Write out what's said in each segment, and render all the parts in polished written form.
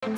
All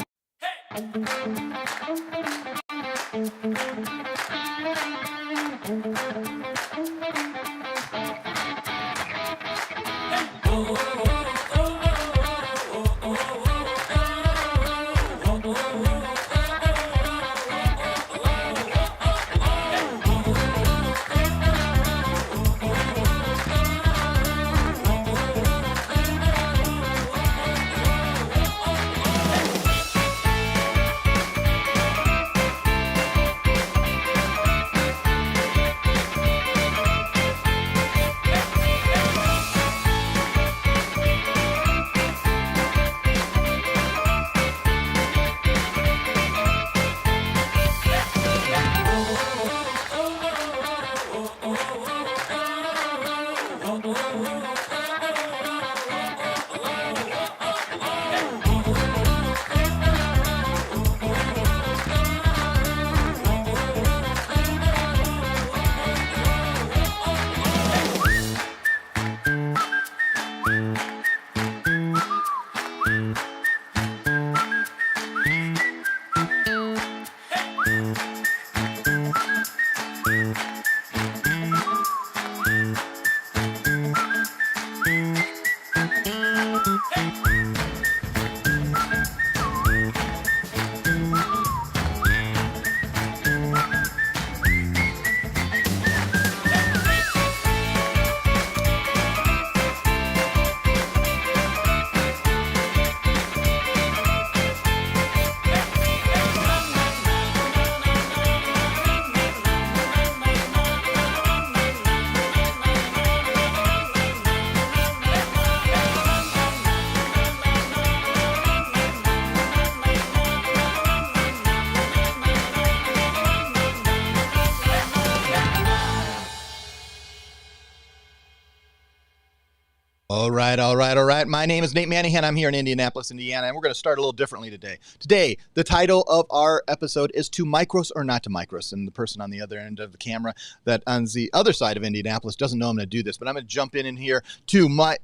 right. My name is Nate Manahan. I'm here in Indianapolis, Indiana, and we're going to start a little differently today. Today, the title of our episode is To Micros or Not to Micros, and the person on the other end of the camera that on the other side of Indianapolis doesn't know I'm going to do this, but I'm going to jump in here to my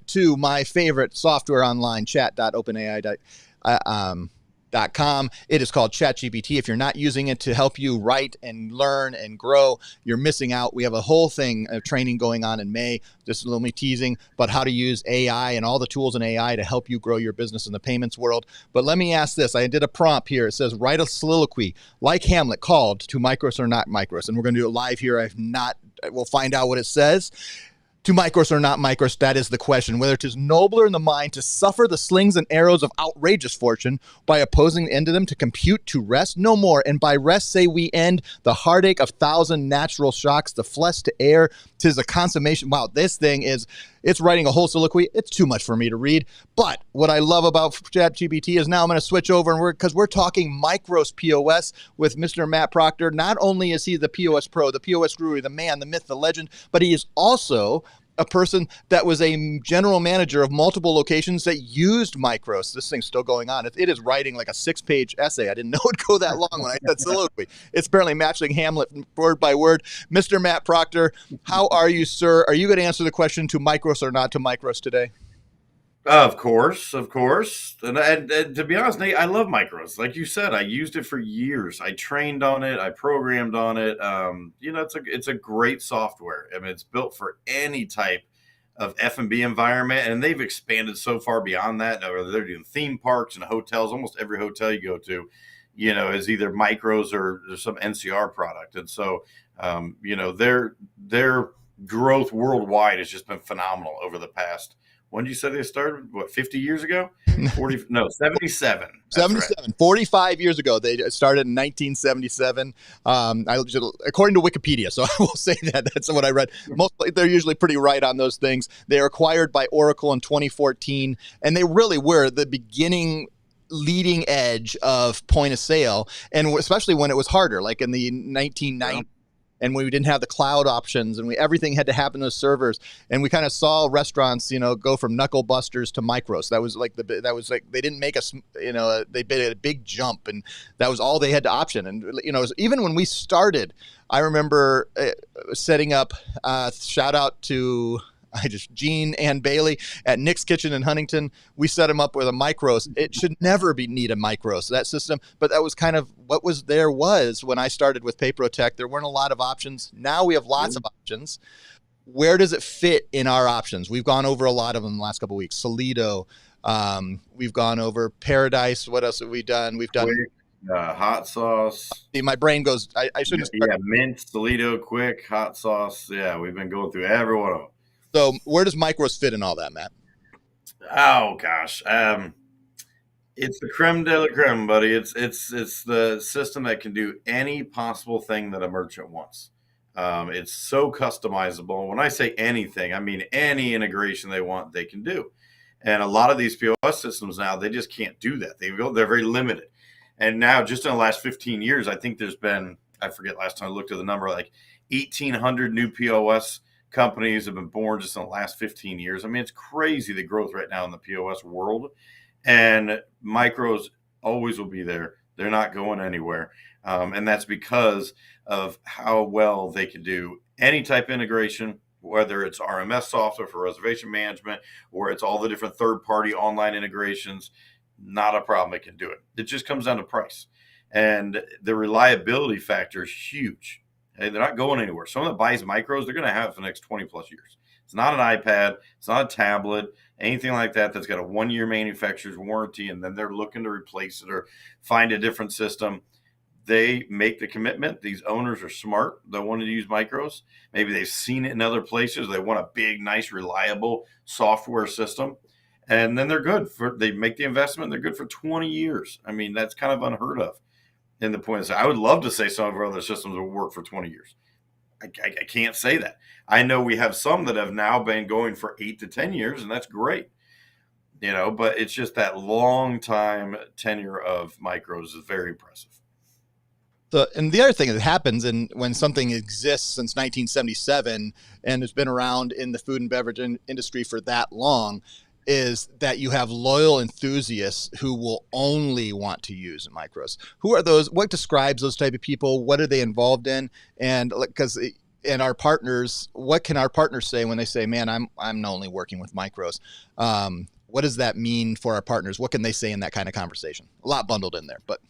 favorite software online, chat.openai.com. It is called ChatGPT. If you're not using it to help you write and learn and grow, you're missing out. We have a whole thing of training going on in May. Just a little me teasing, but how to use AI and all the tools in AI to help you grow your business in the payments world. But let me ask this. I did a prompt here. It says, write a soliloquy like Hamlet called To Micros or Not Micros. And we're going to do it live here. We'll find out what it says. To micros or not micros, that is the question. Whether it is nobler in the mind to suffer the slings and arrows of outrageous fortune by opposing the end of them, to compute to rest no more, and by rest say we end the heartache of thousand natural shocks, the flesh to air, 'tis a consummation. Wow, this thing it's writing a whole soliloquy. It's too much for me to read. But what I love about ChatGPT is now I'm going to switch over because we're talking Micros POS with Mr. Matt Proctor. Not only is he the POS pro, the POS guru, the man, the myth, the legend, but he is also a person that was a general manager of multiple locations that used Micros. This thing's still going on. It is writing like a 6-page essay. I didn't know it'd go that long when I said soliloquy. It's apparently matching Hamlet word by word. Mr. Matt Proctor, how are you, sir? Are you going to answer the question to Micros or not to Micros today? Of course. And to be honest, Nate, I love Micros. Like you said, I used it for years. I trained on it. I programmed on it. It's a great software. I mean, it's built for any type of F&B environment, and they've expanded so far beyond that. Now, they're doing theme parks and hotels. Almost every hotel you go to, is either Micros or some NCR product. And so, their growth worldwide has just been phenomenal over the past. When did you say they started? 50 years ago? 77. 77. Right. 45 years ago. They started in 1977. According to Wikipedia, so I will say that. That's what I read. Mostly, they're usually pretty right on those things. They were acquired by Oracle in 2014, and they really were the beginning leading edge of point of sale, and especially when it was harder, like in the 1990s. Yeah. And we didn't have the cloud options, and everything had to happen to the servers. And we kind of saw restaurants, go from knuckle busters to Micros. That was like they didn't make us, they made a big jump, and that was all they had to option. And even when we started, I remember setting up. Shout out to Gene and Bailey at Nick's Kitchen in Huntington, we set them up with a Micros. It should never need a Micros, that system, but that was kind of what was when I started with PayProTech. There weren't a lot of options. Now we have lots of options. Where does it fit in our options? We've gone over a lot of them in the last couple of weeks. Solido, we've gone over Paradise. What else have we done? We've done hot sauce. My brain goes, I shouldn't. Mint, Solido, Quick, hot sauce. Yeah, we've been going through every one of them. So where does Micros fit in all that, Matt? Oh gosh, it's the creme de la creme, buddy. It's the system that can do any possible thing that a merchant wants. It's so customizable. When I say anything, I mean any integration they want, they can do. And a lot of these POS systems now, they just can't do that. They're very limited. And now, just in the last 15 years, I think there's been, I forget last time I looked at the number, like 1,800 new POS companies have been born just in the last 15 years. I mean, it's crazy, the growth right now in the POS world. And Micros always will be there. They're not going anywhere. And that's because of how well they can do any type of integration, whether it's RMS software for reservation management or it's all the different third-party online integrations. Not a problem. It can do it. It just comes down to price. And the reliability factor is huge. They're not going anywhere. Someone that buys Micros, they're going to have it for the next 20 plus years. It's not an iPad. It's not a tablet, anything like that that's got a 1-year manufacturer's warranty, and then they're looking to replace it or find a different system. They make the commitment. These owners are smart. They want to use Micros. Maybe they've seen it in other places. They want a big, nice, reliable software system. And then they're good. They make the investment. They're good for 20 years. I mean, that's kind of unheard of. In the point is, I would love to say some of our other systems will work for 20 years. I can't say that. I know we have some that have now been going for 8 to 10 years, and that's great. But it's just that long time tenure of Micros is very impressive. So, and the other thing that happens when something exists since 1977 and has been around in the food and beverage industry for that long is that you have loyal enthusiasts who will only want to use Micros. Who are those? What describes those type of people? What are they involved in? And our partners, what can our partners say when they say, "Man, I'm only working with Micros"? What does that mean for our partners? What can they say in that kind of conversation? A lot bundled in there, but.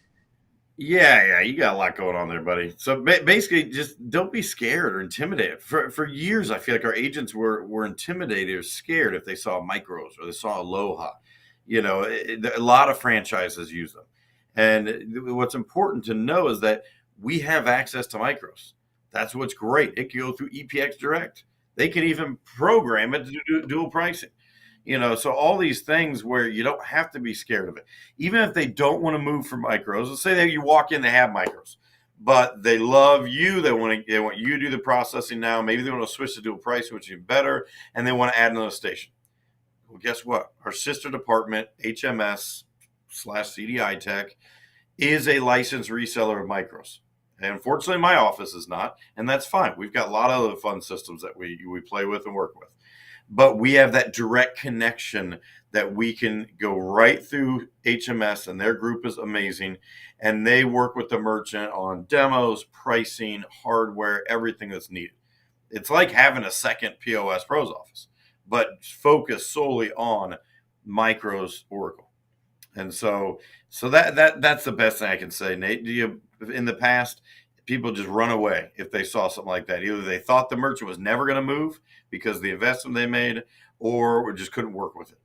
Yeah, you got a lot going on there, buddy. So basically, just don't be scared or intimidated. For years, I feel like our agents were intimidated or scared if they saw Micros or they saw Aloha. A lot of franchises use them. And what's important to know is that we have access to Micros. That's what's great. It can go through EPX Direct. They can even program it to do dual pricing. So all these things where you don't have to be scared of it. Even if they don't want to move from Micros, let's say that you walk in, they have Micros, but they love you. They want you to do the processing now. Maybe they want to switch to dual pricing, which is even better, and they want to add another station. Well, guess what? Our sister department, HMS/CDI Tech, is a licensed reseller of Micros. And unfortunately, my office is not, and that's fine. We've got a lot of other fun systems that we play with and work with. But we have that direct connection that we can go right through HMS, and their group is amazing. And they work with the merchant on demos, pricing, hardware, everything that's needed. It's like having a second POS Pros office, but focused solely on Micros Oracle. And so that's the best thing I can say, Nate. In the past, people just run away if they saw something like that. Either they thought the merchant was never going to move because of the investment they made, or just couldn't work with it.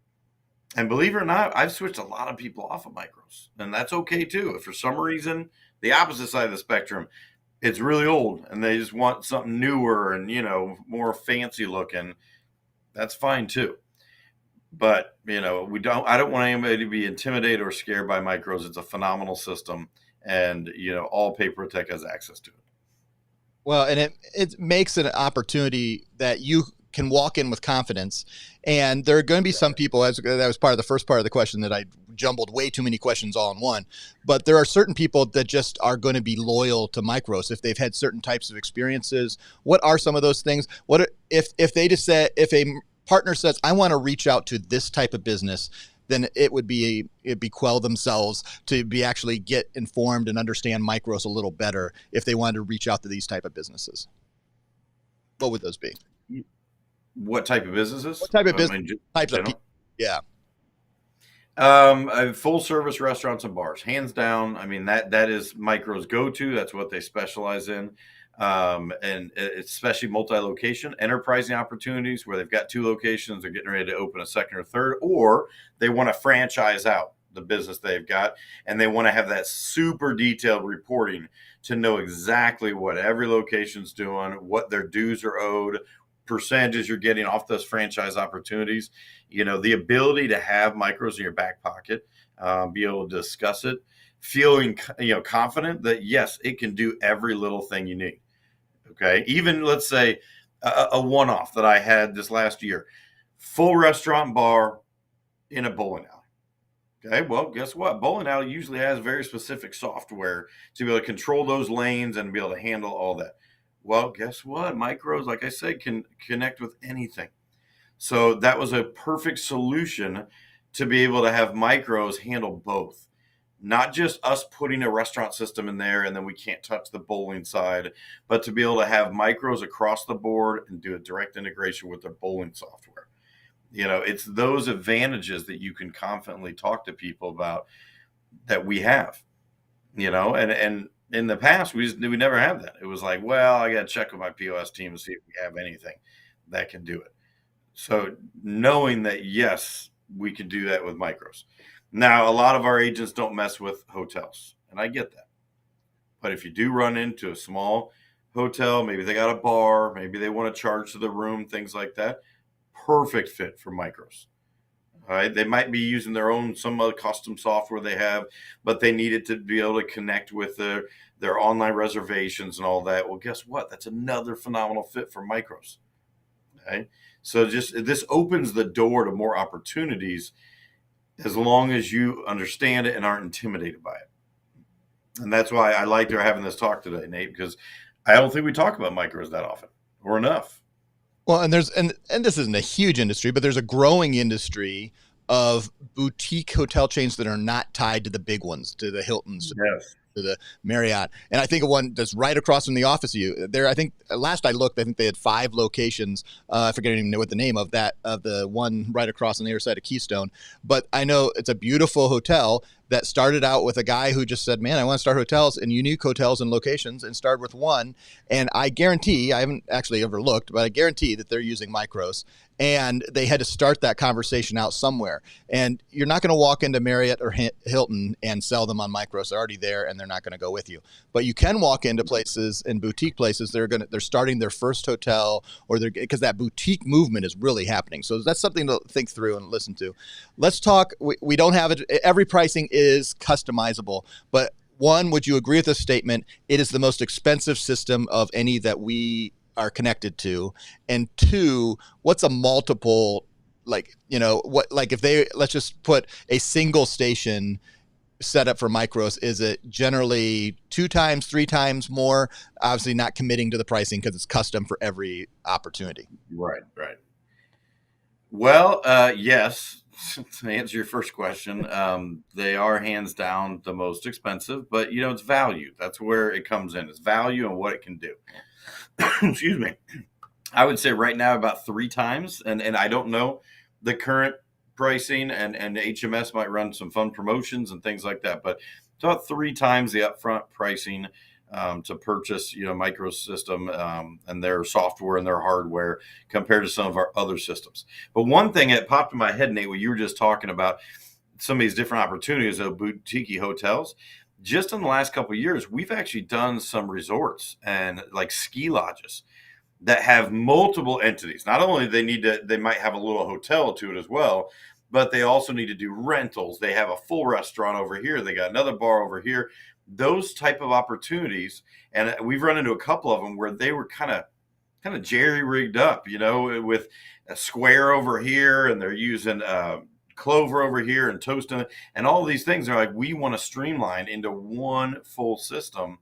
And believe it or not, I've switched a lot of people off of Micros, and that's okay too. If for some reason, the opposite side of the spectrum, it's really old and they just want something newer and, more fancy looking, that's fine too. But, I don't want anybody to be intimidated or scared by Micros. It's a phenomenal system. And, all PayProTech has access to it. Well, and it makes an opportunity that you can walk in with confidence. And there are going to be some people, that was part of the first part of the question that I jumbled way too many questions all in one. But there are certain people that just are going to be loyal to Micros if they've had certain types of experiences. What are some of those things? What if they just said, if a partner says, I want to reach out to this type of business, then it'd be quell themselves to be actually get informed and understand Micros a little better if they wanted to reach out to these type of businesses. What would those be? What type of businesses? What type of I business mean, in types of people? general. Yeah. Full service restaurants and bars, hands down. I mean, that is Micro's go-to. That's what they specialize in. And especially multi-location enterprising opportunities where they've got two locations, they're getting ready to open a second or third, or they want to franchise out the business they've got, and they want to have that super detailed reporting to know exactly what every location's doing, what their dues are owed, percentages you're getting off those franchise opportunities. The ability to have Micros in your back pocket, be able to discuss it, feeling confident that yes, it can do every little thing you need. Okay, even let's say a one-off that I had this last year, full restaurant bar in a bowling alley. Okay, well, guess what? Bowling alley usually has very specific software to be able to control those lanes and be able to handle all that. Well, guess what? Micros, like I said, can connect with anything. So that was a perfect solution to be able to have Micros handle both. Not just us putting a restaurant system in there and then we can't touch the bowling side, but to be able to have Micros across the board and do a direct integration with their bowling software. It's those advantages that you can confidently talk to people about that we have. And in the past we never had that. It was like, well, I got to check with my POS team to see if we have anything that can do it. So knowing that, yes, we can do that with Micros. Now, a lot of our agents don't mess with hotels, and I get that. But if you do run into a small hotel, maybe they got a bar, maybe they want to charge to the room, things like that, perfect fit for Micros. All right, they might be using some other custom software they have, but they need it to be able to connect with their online reservations and all that. Well, guess what? That's another phenomenal fit for Micros. Okay, so just this opens the door to more opportunities as long as you understand it and aren't intimidated by it. And that's why I liked having this talk today, Nate, because I don't think we talk about Micros that often or enough. Well, and this isn't a huge industry, but there's a growing industry of boutique hotel chains that are not tied to the big ones, to the Hiltons, Yes. to the Marriott. And I think of one that's right across from the office of you. There, I think last I looked, I think they had 5 locations. I forget even know what the name of the one right across on the other side of Keystone. But I know it's a beautiful hotel that started out with a guy who just said, man, I want to start hotels and unique hotels and locations, and started with one. And I guarantee, I haven't actually ever looked, but I guarantee that they're using Micros. And they had to start that conversation out somewhere. And you're not going to walk into Marriott or Hilton and sell them on Micros. They're already there, and they're not going to go with you. But you can walk into places and boutique places. They're starting their first hotel, or because that boutique movement is really happening. So that's something to think through and listen to. Let's talk. We don't have it. Every pricing is customizable, but one, would you agree with this statement? It is the most expensive system of any that we are connected to. And 2, what's a multiple, like, let's just put a single station set up for Micros, is it generally 2 times, 3 times more? Obviously not committing to the pricing because it's custom for every opportunity. Right. Well, yes. To answer your first question, they are hands down the most expensive, but it's value. That's where it comes in. It's value and what it can do. Excuse me. I would say right now about 3 times, and I don't know the current pricing, and HMS might run some fun promotions and things like that, but it's about 3 times the upfront pricing to purchase, Micro system and their software and their hardware compared to some of our other systems. But one thing that popped in my head, Nate, when you were just talking about some of these different opportunities of boutique hotels, just in the last couple of years, we've actually done some resorts and like ski lodges that have multiple entities. Not only they might have a little hotel to it as well, but they also need to do rentals. They have a full restaurant over here. They got another bar over here. Those type of opportunities, and we've run into a couple of them where they were kind of jerry rigged up, with a square over here, and they're using clover over here and toasting, and all these things are like, we want to streamline into one full system.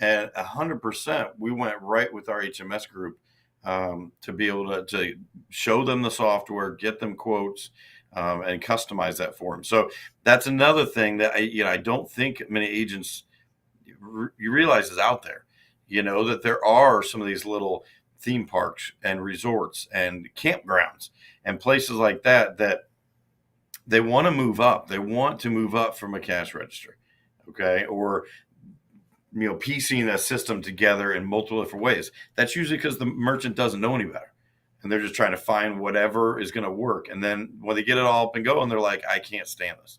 And 100%, we went right with our HMS group to be able to show them the software, get them quotes, and customize that for them. So that's another thing that I don't think many agents you realize is out there. That there are some of these little theme parks and resorts and campgrounds and places like that they want to move up. They want to move up from a cash register, okay, or piecing a system together in multiple different ways. That's usually because the merchant doesn't know any better, and they're just trying to find whatever is going to work. And then when they get it all up and going, they're like, I can't stand this,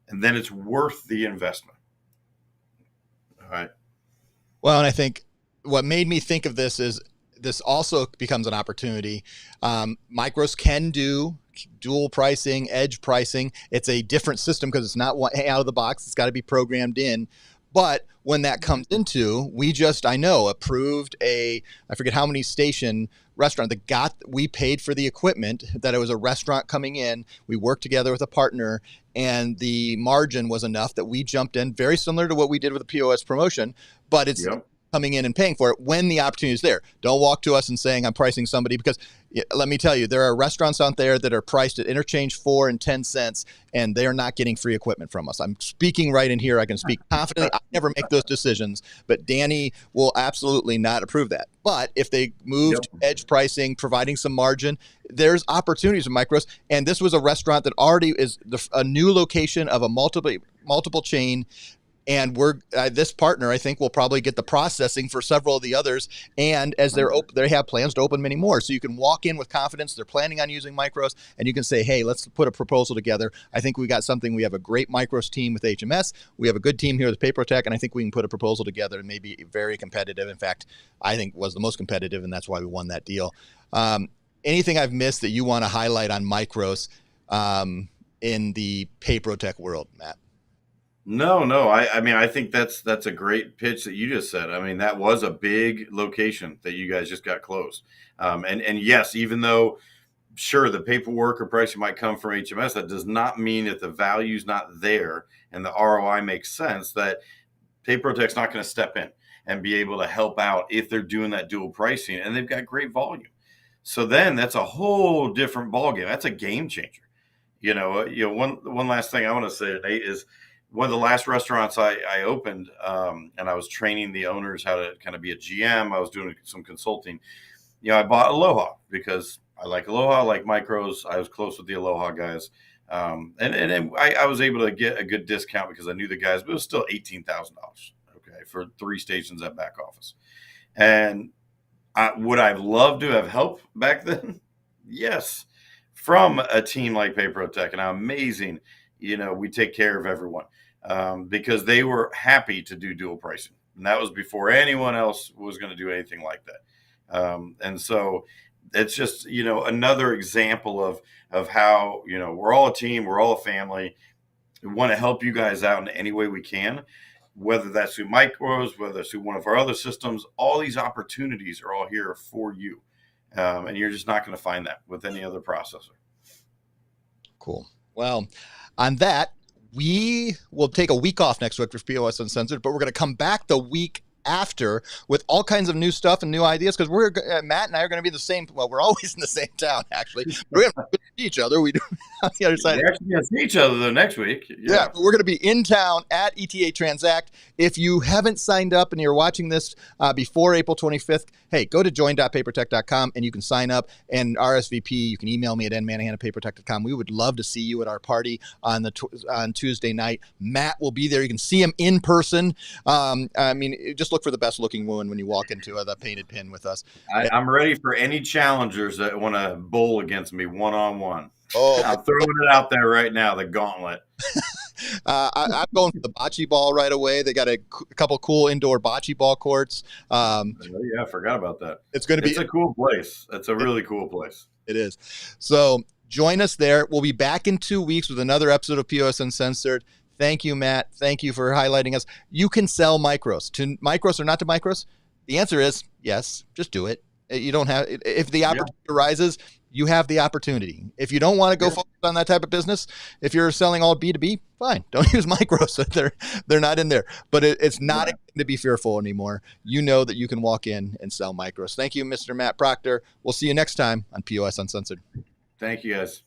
and then it's worth the investment. All right. Well, and I think what made me think of this is this also becomes an opportunity. Micros can do dual pricing, edge pricing. It's a different system because it's not out of the box. It's got to be programmed in. But when that comes into, I know, approved I forget how many station restaurant we paid for the equipment, that it was a restaurant coming in. We worked together with a partner, and the margin was enough that we jumped in, very similar to what we did with the POS promotion, but it's coming in and paying for it when the opportunity is there. Don't walk to us and saying I'm pricing somebody, because let me tell you, there are restaurants out there that are priced at interchange 4 and 10 cents, and they are not getting free equipment from us. I'm speaking right in here. I can speak confidently. I never make those decisions, but Danny will absolutely not approve that. But if they move to edge pricing, providing some margin, there's opportunities in Micros. And this was a restaurant that already is a new location of a multiple chain. And this partner, I think, will probably get the processing for several of the others. And as they have plans to open many more. So you can walk in with confidence. They're planning on using Micros, and you can say, hey, let's put a proposal together. I think we got something. We have a great Micros team with HMS. We have a good team here with PaperTech, and I think we can put a proposal together and maybe very competitive. In fact, I think was the most competitive, and that's why we won that deal. Anything I've missed that you want to highlight on Micros in the PaperTech world, Matt? No. I mean, I think that's a great pitch that you just said. I mean, that was a big location that you guys just got closed. And yes, even though, sure, the paperwork or pricing might come from HMS, that does not mean that the value's not there and the ROI makes sense, that PaperTech's not going to step in and be able to help out if they're doing that dual pricing and they've got great volume. So then that's a whole different ballgame. That's a game changer. One last thing I want to say, Nate, is one of the last restaurants I opened, and I was training the owners how to kind of be a GM. I was doing some consulting. I bought Aloha because I like Aloha, I like Micros. I was close with the Aloha guys. And I was able to get a good discount because I knew the guys, but it was still $18,000, okay, for 3 stations at back office. And would I have loved to have helped back then? Yes. From a team like PaperTech, and how amazing, we take care of everyone. Because they were happy to do dual pricing. And that was before anyone else was going to do anything like that. And so it's just, another example of how, we're all a team, we're all a family. We want to help you guys out in any way we can, whether that's through Micros, whether that's through one of our other systems. All these opportunities are all here for you. And you're just not going to find that with any other processor. Cool. Well, on that, we will take a week off next week for POS Uncensored, but we're going to come back the week after with all kinds of new stuff and new ideas, because Matt and I are going to be the same. Well, we're always in the same town, actually. We're going to see each other. We do on the other side. We're actually going to see each other the next week. Yeah, but we're going to be in town at ETA Transact. If you haven't signed up and you're watching this before April 25th, hey, go to join.papertech.com and you can sign up and RSVP. You can email me at nmanahan@papertech.com. We would love to see you at our party on Tuesday night. Matt will be there. You can see him in person. Just look for the best looking woman when you walk into the painted pin with us. I'm ready for any challengers that want to bowl against me one-on-one. Oh, I'm throwing it out there right now, the gauntlet. I'm going for the bocce ball right away. They got a couple cool indoor bocce ball courts. Yeah, I forgot about that. It's a cool place. It's a really cool place. It is. So join us there. We'll be back in 2 weeks with another episode of POS Uncensored. Thank you, Matt. Thank you for highlighting us. You can sell Micros to Micros or not to Micros. The answer is yes. Just do it. You don't have, if the opportunity arises, you have the opportunity. If you don't want to go focus on that type of business, if you're selling all B2B, fine. Don't use Micros. They're not in there. But it's not to be fearful anymore. You know that you can walk in and sell Micros. Thank you, Mr. Matt Proctor. We'll see you next time on POS Uncensored. Thank you, guys.